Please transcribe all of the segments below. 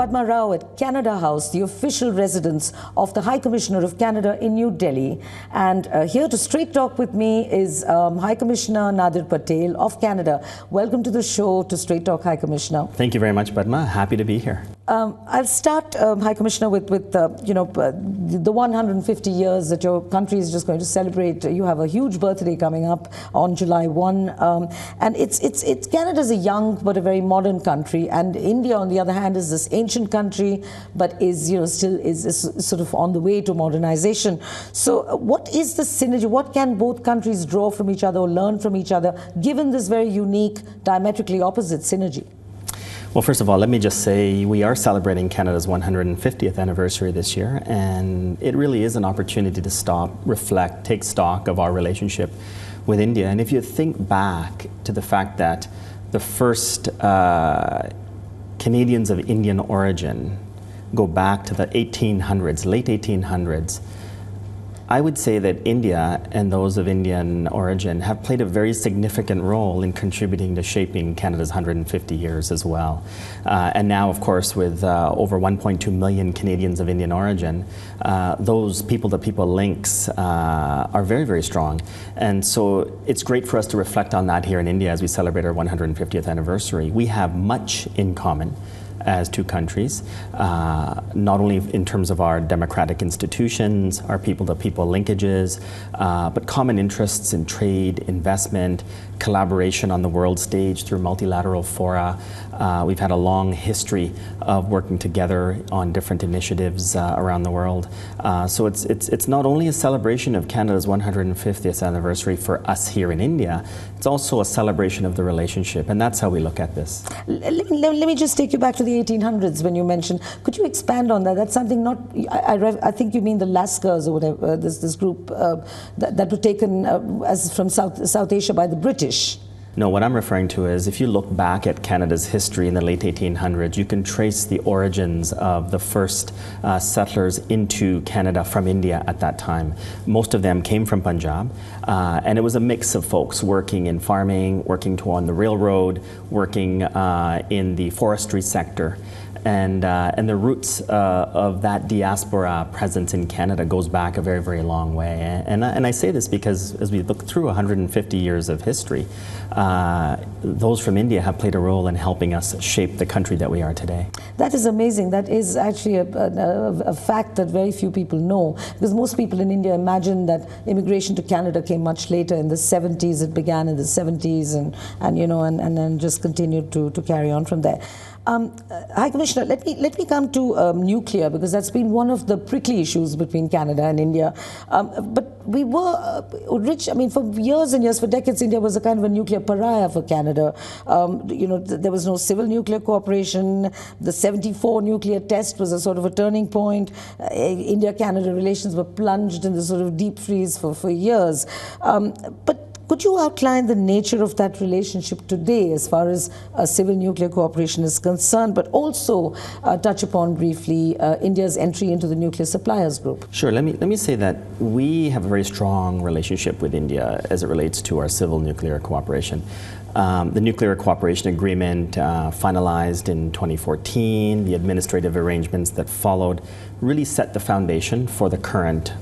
Padma Rao at Canada House, the official residence of the High Commissioner of Canada in New Delhi. And here to straight talk with me is High Commissioner Nadir Patel of Canada. Welcome to the show, to Straight Talk, High Commissioner. Thank you very much, Padma. Happy to be here. I'll start, High Commissioner, with the 150 years that your country is just going to celebrate. You have a huge birthday coming up on July 1, and it's Canada's a young but a very modern country, and India, on the other hand, is this ancient country, but is still sort of on the way to modernization. So, what is the synergy? What can both countries draw from each other or learn from each other, given this very unique, diametrically opposite synergy? Well, first of all, let me just say we are celebrating Canada's 150th anniversary this year, and it really is an opportunity to stop, reflect, take stock of our relationship with India. And if you think back to the fact that the first Canadians of Indian origin go back to the 1800s, late 1800s, I would say that India and those of Indian origin have played a very significant role in contributing to shaping Canada's 150 years as well. And now, of course, with over 1.2 million Canadians of Indian origin, those people-to-people links are very, very strong. And so it's great for us to reflect on that here in India as we celebrate our 150th anniversary. We have much in common as two countries, not only in terms of our democratic institutions, our people-to-people linkages, but common interests in trade, investment, collaboration on the world stage through multilateral fora. We've had a long history of working together on different initiatives around the world. So it's not only a celebration of Canada's 150th anniversary for us here in India, it's also a celebration of the relationship, and that's how we look at this. Let me just take you back to the 1800s when you mentioned. Could you expand on that? That's something not. I think you mean the Lascars or whatever. This group that were taken as from South Asia by the British. No, what I'm referring to is if you look back at Canada's history in the late 1800s, you can trace the origins of the first settlers into Canada from India at that time. Most of them came from Punjab, and it was a mix of folks working in farming, working on the railroad, working in the forestry sector. And the roots of that diaspora presence in Canada goes back a very, very long way. And I say this because as we look through 150 years of history, those from India have played a role in helping us shape the country that we are today. That is amazing. That is actually a fact that very few people know, because most people in India imagine that immigration to Canada came much later. In the 70s, it began in the 70s, and then just continued to carry on from there. High Commissioner, let me come to nuclear, because that's been one of the prickly issues between Canada and India. But we were rich. I mean, for years and years, for decades, India was a kind of a nuclear pariah for Canada. There was no civil nuclear cooperation. The 74 nuclear test was a sort of a turning point. India-Canada relations were plunged in this sort of deep freeze for years. But could you outline the nature of that relationship today as far as civil nuclear cooperation is concerned, but also touch upon briefly India's entry into the nuclear suppliers group? Sure. Let me say that we have a very strong relationship with India as it relates to our civil nuclear cooperation. The nuclear cooperation agreement finalized in 2014, the administrative arrangements that followed really set the foundation for the current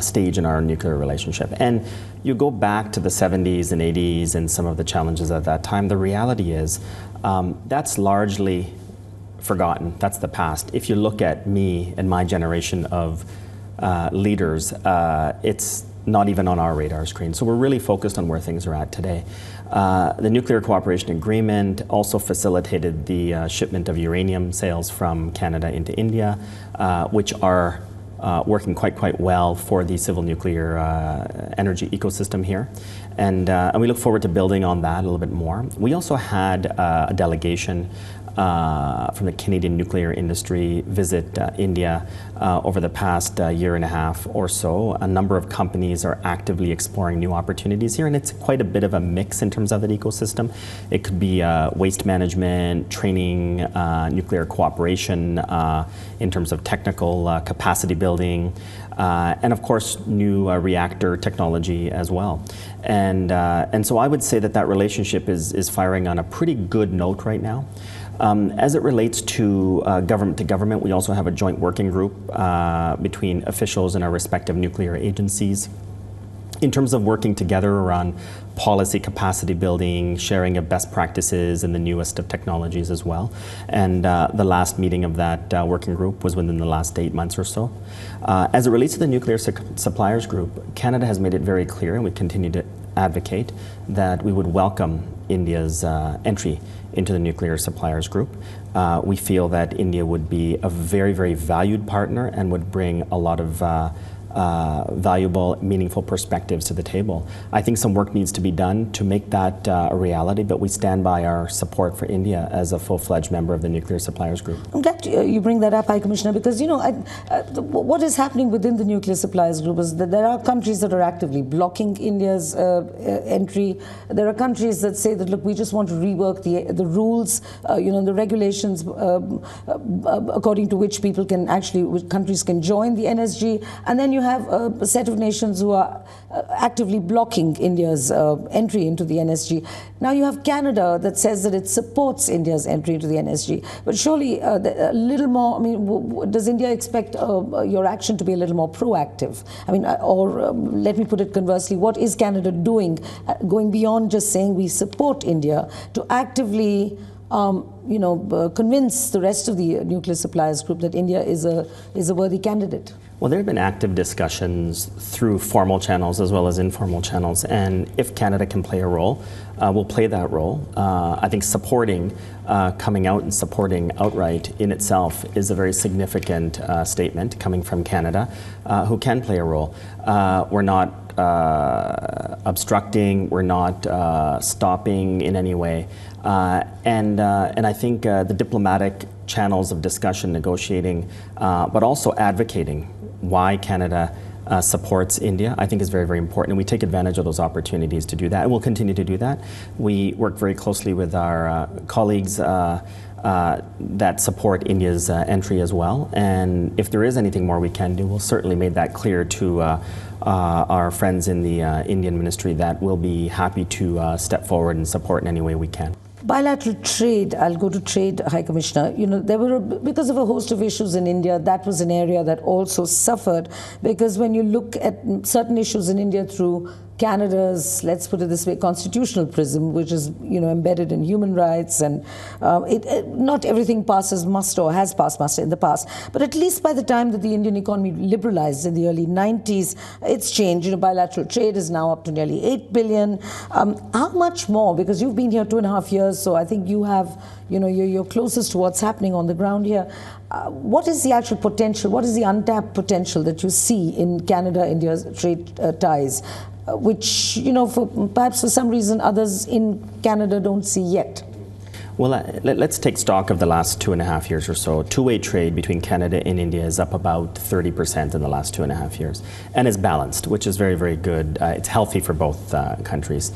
stage in our nuclear relationship. And you go back to the 70s and 80s and some of the challenges at that time, the reality is that's largely forgotten. That's the past. If you look at me and my generation of leaders, it's not even on our radar screen. So we're really focused on where things are at today. The nuclear cooperation agreement also facilitated the shipment of uranium sales from Canada into India, which are working quite well for the civil nuclear energy ecosystem here. And we look forward to building on that a little bit more. We also had a delegation from the Canadian nuclear industry visit India over the past year and a half or so. A number of companies are actively exploring new opportunities here, and it's quite a bit of a mix in terms of that ecosystem. It could be waste management, training, nuclear cooperation in terms of technical capacity building, and of course new reactor technology as well. And so I would say that that relationship is firing on a pretty good note right now. As it relates to government to government, we also have a joint working group between officials in our respective nuclear agencies in terms of working together around policy capacity building, sharing of best practices and the newest of technologies as well. And the last meeting of that working group was within the last 8 months or so. As it relates to the Nuclear Suppliers Group, Canada has made it very clear, and we continue to advocate, that we would welcome India's entry into the Nuclear Suppliers Group. We feel that India would be a very, very valued partner and would bring a lot of valuable, meaningful perspectives to the table. I think some work needs to be done to make that a reality, but we stand by our support for India as a full-fledged member of the Nuclear Suppliers Group. I'm glad you bring that up, High Commissioner, because what is happening within the Nuclear Suppliers Group is that there are countries that are actively blocking India's entry. There are countries that say that, look, we just want to rework the rules, the regulations according to which people can which countries can join the NSG, and then you have a set of nations who are actively blocking India's entry into the NSG. Now you have Canada that says that it supports India's entry into the NSG. But surely a little more, does India expect your action to be a little more proactive? Let me put it conversely, what is Canada doing, going beyond just saying we support India, to actively convince the rest of the Nuclear Suppliers Group that India is a worthy candidate? Well, there have been active discussions through formal channels as well as informal channels, and if Canada can play a role, we'll play that role. I think coming out and supporting outright in itself is a very significant statement coming from Canada, who can play a role. We're not obstructing, we're not stopping in any way. And I think the diplomatic channels of discussion, negotiating, but also advocating why Canada supports India, I think is very, very important. And we take advantage of those opportunities to do that. And we'll continue to do that. We work very closely with our colleagues that support India's entry as well. And if there is anything more we can do, we'll certainly make that clear to our friends in the Indian ministry that we'll be happy to step forward and support in any way we can. Bilateral trade, I'll go to trade, High Commissioner. There were, because of a host of issues in India, that was an area that also suffered, because when you look at certain issues in India through Canada's, let's put it this way, constitutional prism, which is embedded in human rights, and not everything passes muster or has passed muster in the past. But at least by the time that the Indian economy liberalized in the early 90s, it's changed. Bilateral trade is now up to nearly 8 billion. How much more? Because you've been here 2.5 years, so I think you have, you're closest to what's happening on the ground here. What is the actual potential? What is the untapped potential that you see in Canada-India's trade ties? Which, perhaps for some reason others in Canada don't see yet. Well, let's take stock of the last 2.5 years or so. Two-way trade between Canada and India is up about 30% in the last 2.5 years. And it's balanced, which is very, very good. It's healthy for both countries.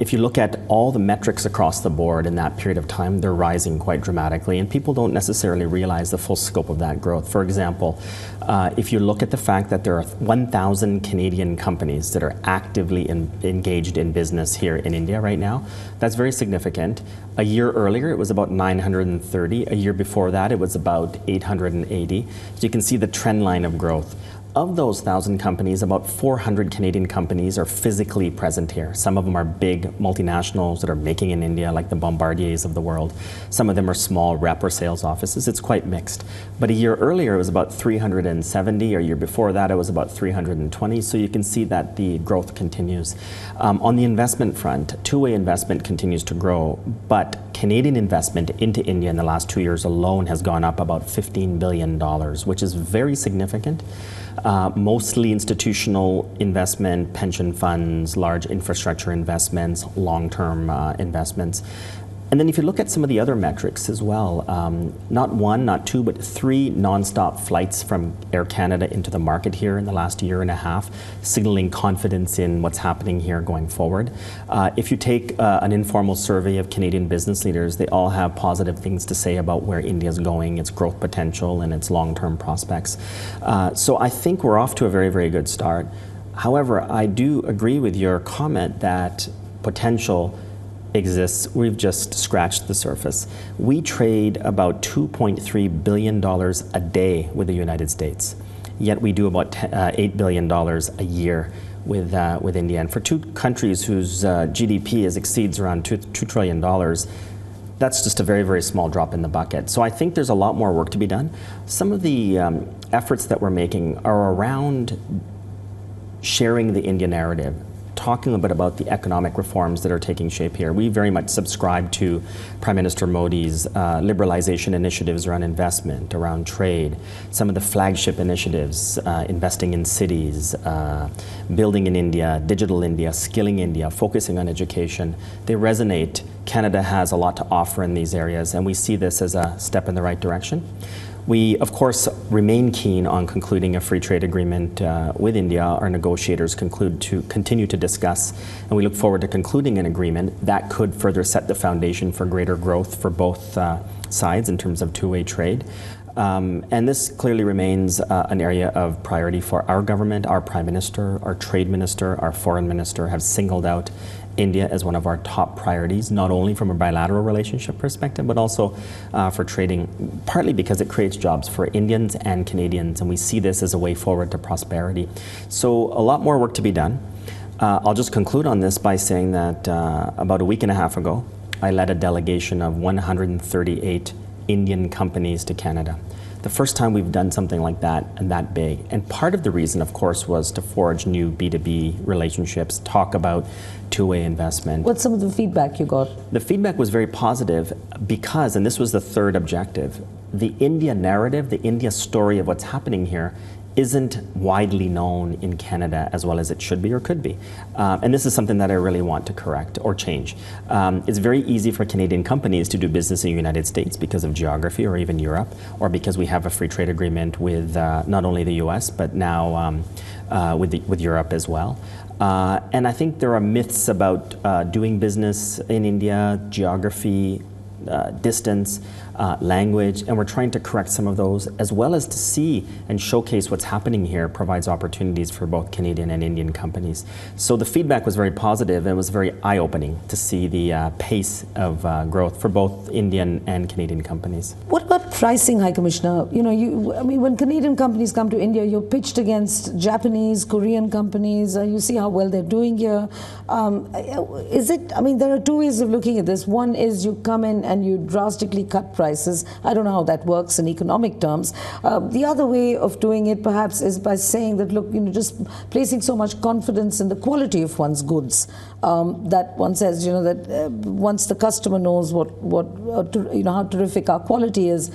If you look at all the metrics across the board in that period of time, they're rising quite dramatically, and people don't necessarily realize the full scope of that growth. For example, if you look at the fact that there are 1,000 Canadian companies that are actively engaged in business here in India right now, that's very significant. A year earlier, it was about 930. A year before that, it was about 880. So you can see the trend line of growth. Of those 1,000 companies, about 400 Canadian companies are physically present here. Some of them are big multinationals that are making in India, like the Bombardiers of the world. Some of them are small rep or sales offices. It's quite mixed. But a year earlier, it was about 370. A year before that, it was about 320. So you can see that the growth continues. On the investment front, two-way investment continues to grow, but Canadian investment into India in the last 2 years alone has gone up about $15 billion, which is very significant. Mostly institutional investment, pension funds, large infrastructure investments, long-term investments. And then if you look at some of the other metrics as well, not one, not two, but 3 nonstop flights from Air Canada into the market here in the last 1.5 years, signaling confidence in what's happening here going forward. If you take an informal survey of Canadian business leaders, they all have positive things to say about where India's going, its growth potential, and its long-term prospects. So I think we're off to a very, very good start. However, I do agree with your comment that potential exists, we've just scratched the surface. We trade about $2.3 billion a day with the United States, yet we do about $8 billion a year with India. And for two countries whose GDP exceeds around $2 trillion, that's just a very, very small drop in the bucket. So I think there's a lot more work to be done. Some of the efforts that we're making are around sharing the India narrative, talking a bit about the economic reforms that are taking shape here. We very much subscribe to Prime Minister Modi's liberalization initiatives around investment, around trade, some of the flagship initiatives, investing in cities, building in India, digital India, skilling India, focusing on education. They resonate. Canada has a lot to offer in these areas, and we see this as a step in the right direction. We, of course, remain keen on concluding a free trade agreement with India. Our negotiators continue to discuss, and we look forward to concluding an agreement that could further set the foundation for greater growth for both sides in terms of two-way trade. And this clearly remains an area of priority for our government. Our Prime Minister, our Trade Minister, our Foreign Minister have singled out India as one of our top priorities, not only from a bilateral relationship perspective, but also for trading, partly because it creates jobs for Indians and Canadians, and we see this as a way forward to prosperity. So a lot more work to be done. I'll just conclude on this by saying that about a week and a half ago, I led a delegation of 138 Indian companies to Canada. The first time we've done something like that and that big. And part of the reason, of course, was to forge new B2B relationships, talk about two-way investment. What's some of the feedback you got? The feedback was very positive because, and this was the third objective, the India narrative, the India story of what's happening here isn't widely known in Canada as well as it should be or could be. And this is something that I really want to correct or change. It's very easy for Canadian companies to do business in the United States because of geography or even Europe, or because we have a free trade agreement with not only the US, but now with Europe as well. And I think there are myths about doing business in India, geography, distance, language, and we're trying to correct some of those, as well as to see and showcase what's happening here provides opportunities for both Canadian and Indian companies. So the feedback was very positive, and it was very eye-opening to see the pace of growth for both Indian and Canadian companies. What about pricing, High Commissioner? You know, I mean, when Canadian companies come to India, you're pitched against Japanese, Korean companies. You see how well they're doing here. Is it? I mean, there are two ways of looking at this. One is you come in and you drastically cut prices. I don't know how that works in economic terms. The other way of doing it perhaps is by saying that, look, you know, just placing so much confidence in the quality of one's goods that one says, you know, that once the customer knows you know, how terrific our quality is,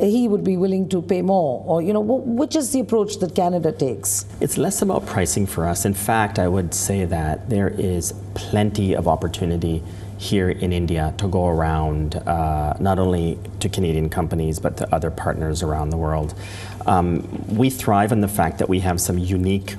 he would be willing to pay more, or, you know, which is the approach that Canada takes? It's less about pricing for us. In fact, I would say that there is plenty of opportunity here in India to go around, not only to Canadian companies, but to other partners around the world. We thrive on the fact that we have some unique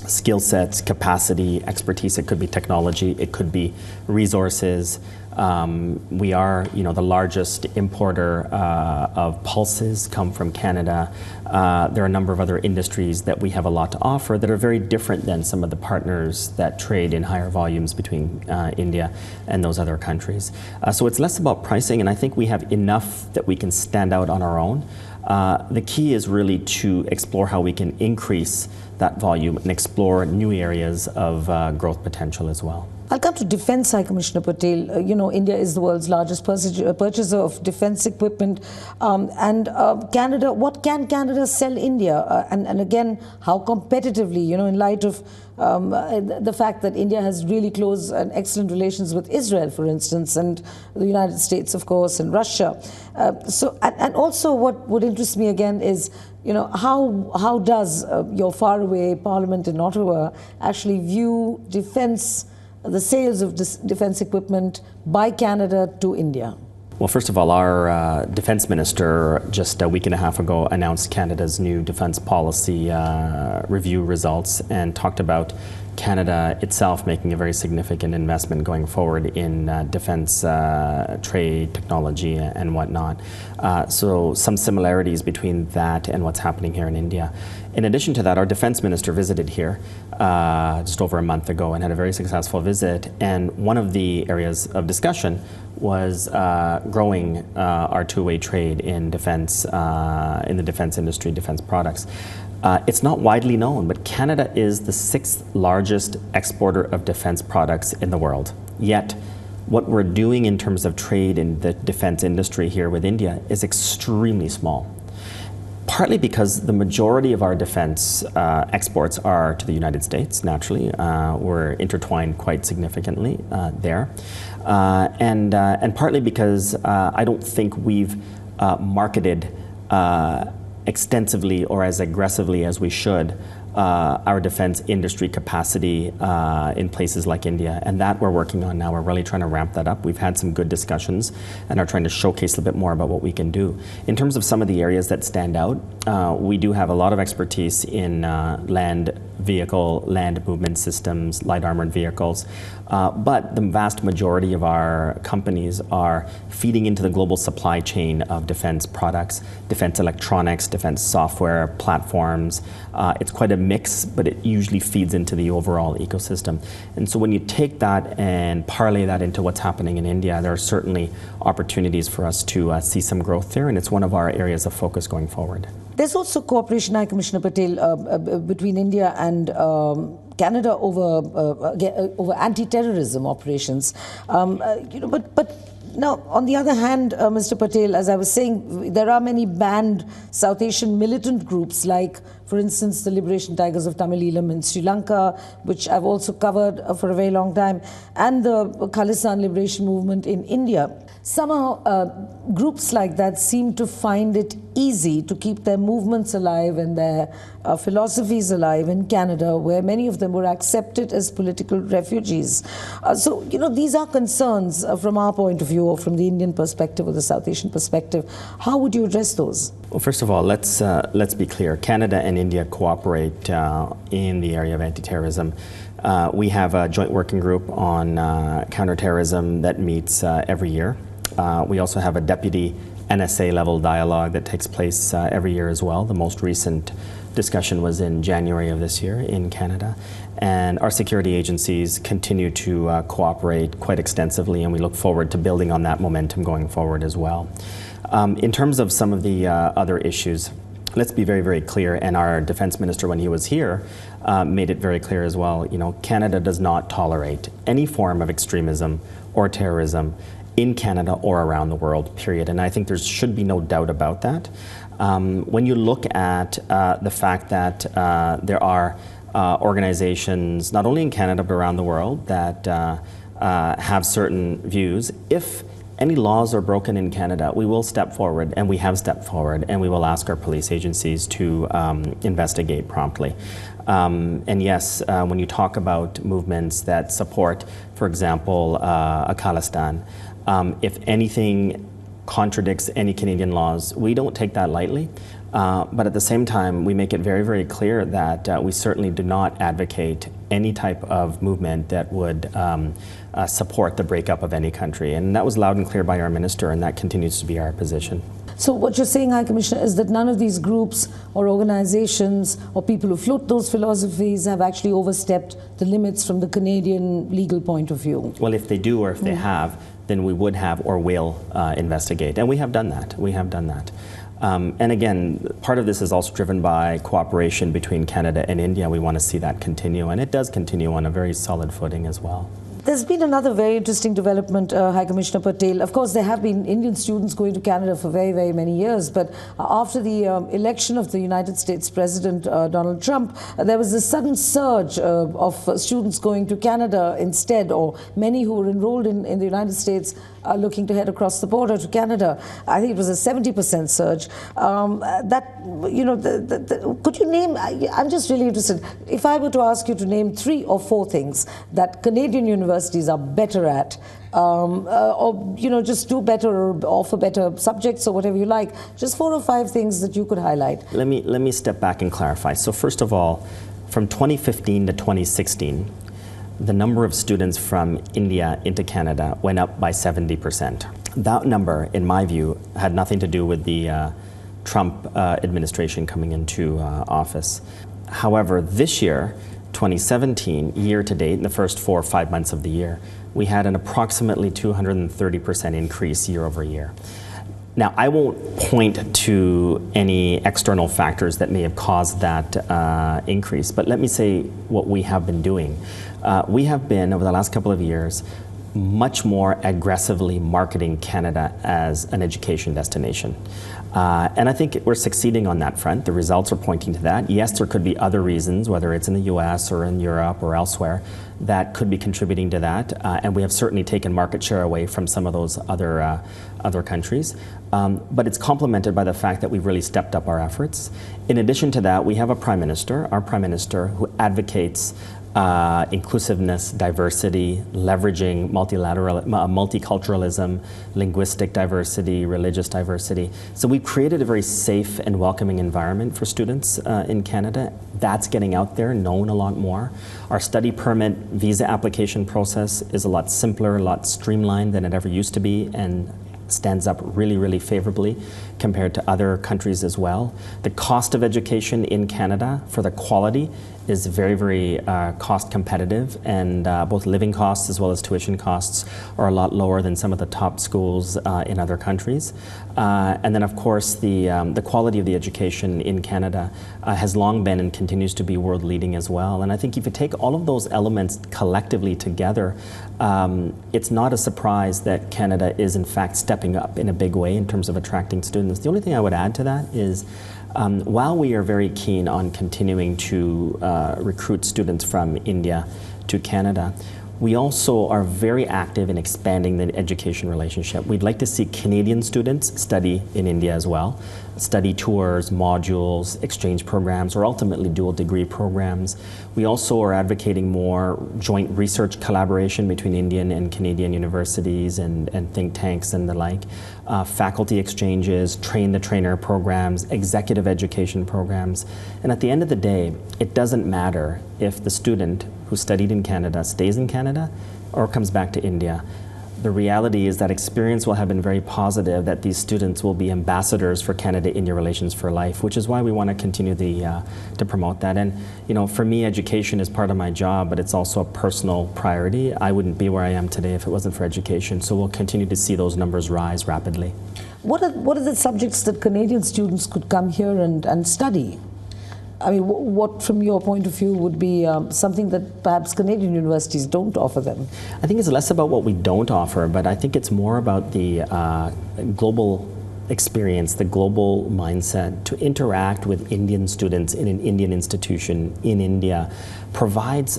skill sets, capacity, expertise. It could be technology, it could be resources. We are, you know, the largest importer of pulses come from Canada. There are a number of other industries that we have a lot to offer that are very different than some of the partners that trade in higher volumes between India and those other countries. So it's less about pricing, and I think we have enough that we can stand out on our own. The key is really to explore how we can increase that volume and explore new areas of growth potential as well. I'll come to defense, High Commissioner Patel. You know, India is the world's largest purchaser of defense equipment. Canada, what can Canada sell India? And again, how competitively, you know, in light of the fact that India has really close and excellent relations with Israel, for instance, and the United States, of course, and Russia. And also what would interest me again is, you know, how does your faraway parliament in Ottawa actually view defense, the sales of defense equipment by Canada to India? Well, first of all, our defense minister just a week and a half ago announced Canada's new defense policy review results and talked about Canada itself making a very significant investment going forward in defense trade, technology, and whatnot. So some similarities between that and what's happening here in India. In addition to that, our defense minister visited here just over a month ago and had a very successful visit. And one of the areas of discussion was growing our two-way trade in defense, in the defense industry, defense products. It's not widely known, but Canada is the 6th largest exporter of defense products in the world. Yet, what we're doing in terms of trade in the defense industry here with India is extremely small. Partly because the majority of our defense exports are to the United States, naturally. We're intertwined quite significantly there. And partly because I don't think we've marketed extensively or as aggressively as we should our defense industry capacity in places like India, and that we're working on now. We're really trying to ramp that up. We've had some good discussions and are trying to showcase a bit more about what we can do. In terms of some of the areas that stand out, we do have a lot of expertise in land movement systems, light armored vehicles, but the vast majority of our companies are feeding into the global supply chain of defense products, defense electronics, defense software, platforms. It's quite a mix, but it usually feeds into the overall ecosystem. And so when you take that and parlay that into what's happening in India, there are certainly opportunities for us to see some growth there, and it's one of our areas of focus going forward. There's also cooperation, High Commissioner Patel, between India and Canada over anti-terrorism operations. But now, on the other hand, Mr. Patel, as I was saying, there are many banned South Asian militant groups like, for instance, the Liberation Tigers of Tamil Eelam in Sri Lanka, which I've also covered for a very long time, and the Khalistan Liberation Movement in India. Somehow, groups like that seem to find it easy to keep their movements alive and their philosophies alive in Canada, where many of them were accepted as political refugees. So, these are concerns from our point of view, or from the Indian perspective or the South Asian perspective. How would you address those? Well, first of all, let's be clear. Canada and India cooperate in the area of anti-terrorism. We have a joint working group on counterterrorism that meets every year. We also have a deputy NSA level dialogue that takes place every year as well. The most recent discussion was in January of this year in Canada. And our security agencies continue to cooperate quite extensively, and we look forward to building on that momentum going forward as well. In terms of some of the other issues, let's be very, very clear, and our defense minister, when he was here, made it very clear as well, Canada does not tolerate any form of extremism or terrorism in Canada or around the world, period. And I think there should be no doubt about that. When you look at the fact that there are organizations, not only in Canada but around the world, that have certain views, if any laws are broken in Canada, we will step forward, and we have stepped forward, and we will ask our police agencies to investigate promptly. And yes, when you talk about movements that support, for example, a Khalistan, if anything contradicts any Canadian laws, we don't take that lightly. But at the same time, we make it very, very clear that we certainly do not advocate any type of movement that would support the breakup of any country. And that was loud and clear by our minister, and that continues to be our position. So what you're saying, High Commissioner, is that none of these groups or organizations or people who float those philosophies have actually overstepped the limits from the Canadian legal point of view? Well, if they do, or if they have, then we would have or will investigate. And we have done that. We have done that. And again, part of this is also driven by cooperation between Canada and India. We want to see that continue, and it does continue on a very solid footing as well. There's been another very interesting development, High Commissioner Patel. Of course, there have been Indian students going to Canada for very, very many years, but after the election of the United States President Donald Trump, there was a sudden surge of students going to Canada instead, or many who were enrolled in the United States are looking to head across the border to Canada. I think it was a 70% surge. Could you name, I'm just really interested, if I were to ask you to name 3 or 4 things that Canadian universities are better at, or just do better or offer better subjects or whatever you like, just 4 or 5 things that you could highlight. Let me step back and clarify. So first of all, From 2015 to 2016, the number of students from India into Canada went up by 70%. That number, in my view, had nothing to do with the Trump administration coming into office. However, this year, 2017, year to date, in the first 4 or 5 months of the year, we had an approximately 230% increase year over year. Now, I won't point to any external factors that may have caused that increase, but let me say what we have been doing. We have been, over the last couple of years, much more aggressively marketing Canada as an education destination. And I think we're succeeding on that front. The results are pointing to that. Yes, there could be other reasons, whether it's in the US or in Europe or elsewhere, that could be contributing to that. And we have certainly taken market share away from some of those other countries. But it's complemented by the fact that we've really stepped up our efforts. In addition to that, we have a Prime Minister, our Prime Minister, who advocates inclusiveness, diversity, leveraging multiculturalism, linguistic diversity, religious diversity. So we've created a very safe and welcoming environment for students in Canada. That's getting out there, known a lot more. Our study permit visa application process is a lot simpler, a lot streamlined than it ever used to be, and stands up really, really favorably compared to other countries as well. The cost of education in Canada for the quality is very, very cost competitive, and both living costs as well as tuition costs are a lot lower than some of the top schools in other countries. And then, of course, the quality of the education in Canada has long been and continues to be world leading as well. And I think if you take all of those elements collectively together, it's not a surprise that Canada is in fact stepping up in a big way in terms of attracting students. The only thing I would add to that is while we are very keen on continuing to recruit students from India to Canada, we also are very active in expanding the education relationship. We'd like to see Canadian students study in India as well, study tours, modules, exchange programs, or ultimately dual degree programs. We also are advocating more joint research collaboration between Indian and Canadian universities and think tanks and the like, faculty exchanges, train-the-trainer programs, executive education programs. And at the end of the day, it doesn't matter if the student who studied in Canada stays in Canada or comes back to India. The reality is that experience will have been very positive, that these students will be ambassadors for Canada-India relations for life, which is why we want to continue to promote that. And you know, for me, education is part of my job, but it's also a personal priority. I wouldn't be where I am today if it wasn't for education, so we'll continue to see those numbers rise rapidly. What are the subjects that Canadian students could come here and study? I mean, what from your point of view would be something that perhaps Canadian universities don't offer them? I think it's less about what we don't offer, but I think it's more about the global experience, the global mindset. To interact with Indian students in an Indian institution in India provides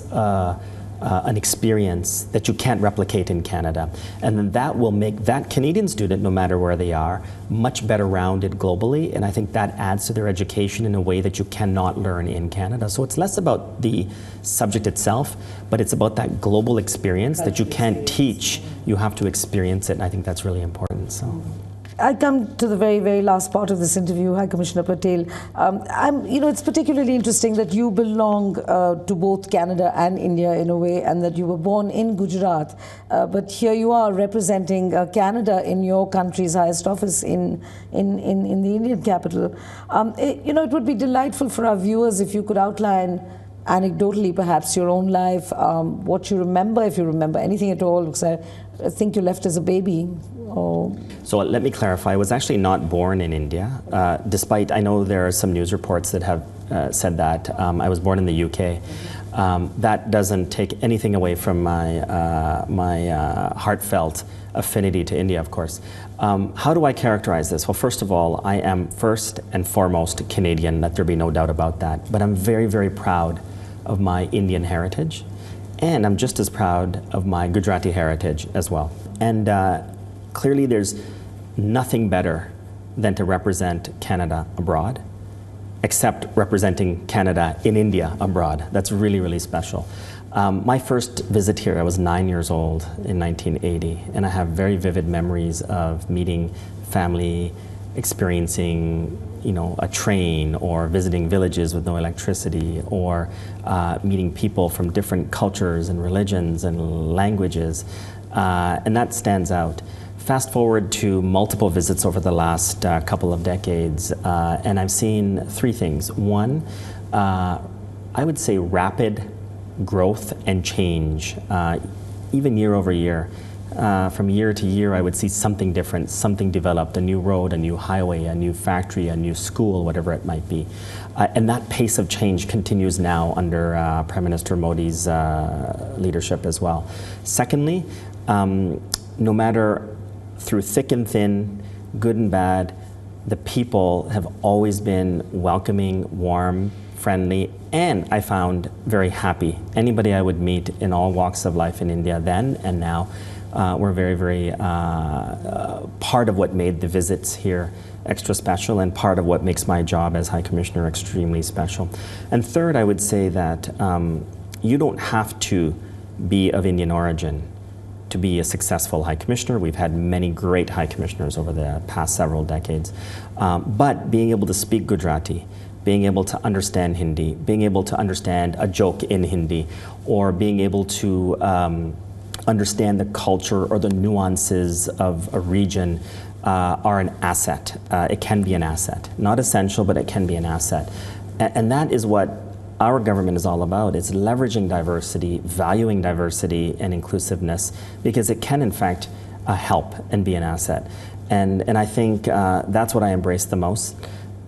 an experience that you can't replicate in Canada. And then that will make that Canadian student, no matter where they are, much better rounded globally. And I think that adds to their education in a way that you cannot learn in Canada. So it's less about the subject itself, but it's about that global experience that you can't teach. You have to experience it, and I think that's really important. So. I come to the very, very last part of this interview, High Commissioner Patel. It's particularly interesting that you belong to both Canada and India in a way, and that you were born in Gujarat, but here you are representing Canada in your country's highest office in the Indian capital. It would be delightful for our viewers if you could outline anecdotally perhaps your own life, what you remember, if you remember anything at all, because I think you left as a baby. So let me clarify, I was actually not born in India, despite I know there are some news reports that have said that. I was born in the UK. That doesn't take anything away from my heartfelt affinity to India, of course. How do I characterize this? Well, first of all, I am first and foremost Canadian, let there be no doubt about that. But I'm very, very proud of my Indian heritage, and I'm just as proud of my Gujarati heritage as well. And clearly there's nothing better than to represent Canada abroad, except representing Canada in India abroad. That's really, really special. My first visit here, I was 9 years old in 1980, and I have very vivid memories of meeting family, experiencing a train, or visiting villages with no electricity, or meeting people from different cultures and religions and languages, and that stands out. Fast forward to multiple visits over the last couple of decades, and I've seen three things. One, I would say rapid growth and change, even year over year. From year to year, I would see something different, something developed, a new road, a new highway, a new factory, a new school, whatever it might be. And that pace of change continues now under Prime Minister Modi's leadership as well. Secondly, no matter through thick and thin, good and bad, the people have always been welcoming, warm, friendly, and I found very happy. Anybody I would meet in all walks of life in India then and now were very, very part of what made the visits here extra special, and part of what makes my job as High Commissioner extremely special. And third, I would say that you don't have to be of Indian origin to be a successful High Commissioner. We've had many great High Commissioners over the past several decades. But being able to speak Gujarati, being able to understand Hindi, being able to understand a joke in Hindi, or being able to understand the culture or the nuances of a region are an asset. It can be an asset. Not essential, but it can be an asset. And that is what our government is all about. It's leveraging diversity, valuing diversity and inclusiveness, because it can, in fact, help and be an asset. And I think that's what I embrace the most.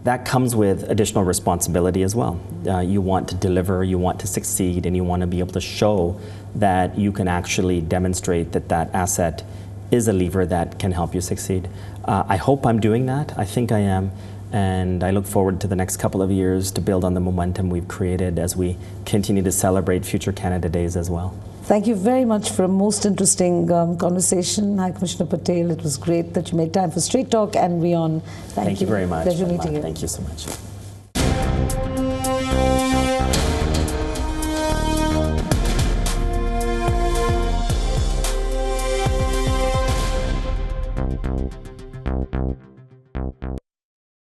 That comes with additional responsibility as well. You want to deliver, you want to succeed, and you want to be able to show that you can actually demonstrate that that asset is a lever that can help you succeed. I hope I'm doing that. I think I am. And I look forward to the next couple of years to build on the momentum we've created as we continue to celebrate future Canada Days as well. Thank you very much for a most interesting conversation, High Commissioner Patel. It was great that you made time for Straight Talk and WION. Thank you very much. Pleasure meeting you. Thank you so much.